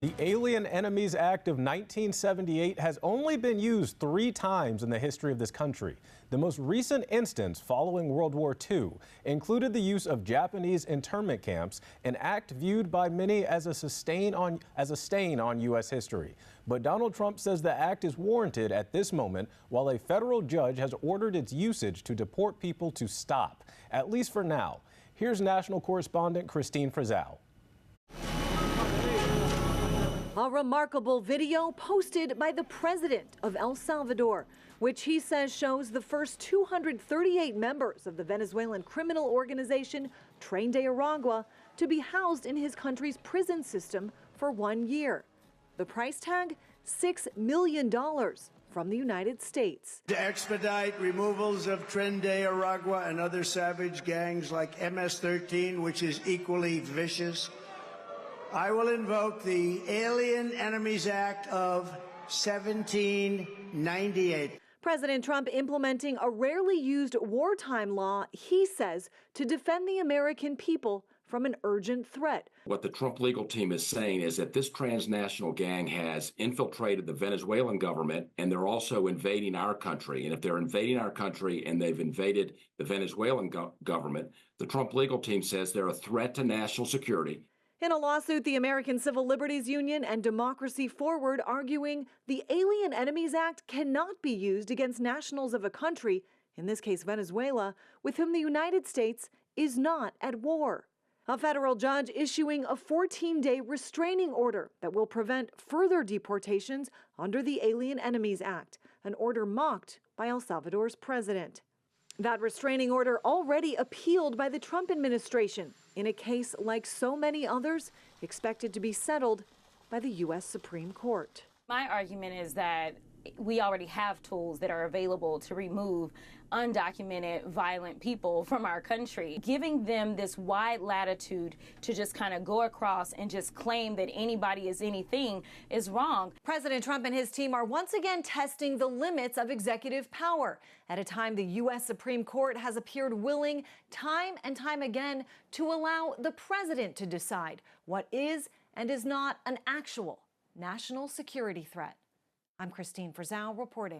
The Alien Enemies Act of 1978 has only been used 3 times in the history of this country. The most recent instance following World War II included the use of Japanese internment camps, an act viewed by many as a stain on U.S. history. But Donald Trump says the act is warranted at this moment, while a federal judge has ordered its usage to deport people to stop, at least for now. Here's national correspondent Christine Frizzell. A remarkable video posted by the president of El Salvador, which he says shows the first 238 members of the Venezuelan criminal organization Tren de Aragua to be housed in his country's prison system for 1 year. The price tag, $6 million from the United States. To expedite removals of Tren de Aragua and other savage gangs like MS-13, which is equally vicious, I will invoke the Alien Enemies Act of 1798. President Trump implementing a rarely used wartime law, he says, to defend the American people from an urgent threat. What the Trump legal team is saying is that this transnational gang has infiltrated the Venezuelan government, and they're also invading our country. And if they're invading our country and they've invaded the Venezuelan government, the Trump legal team says they're a threat to national security. In a lawsuit, the American Civil Liberties Union and Democracy Forward arguing the Alien Enemies Act cannot be used against nationals of a country, in this case Venezuela, with whom the United States is not at war. A federal judge issuing a 14-day restraining order that will prevent further deportations under the Alien Enemies Act, an order mocked by El Salvador's president. That restraining order already appealed by the Trump administration in a case like so many others expected to be settled by the U.S. Supreme Court. My argument is that we already have tools that are available to remove undocumented violent people from our country. Giving them this wide latitude to just kind of go across and just claim that anybody is anything is wrong. President Trump and his team are once again testing the limits of executive power at a time the U.S. Supreme Court has appeared willing time and time again to allow the president to decide what is and is not an actual national security threat. I'm Christine Frizzell reporting.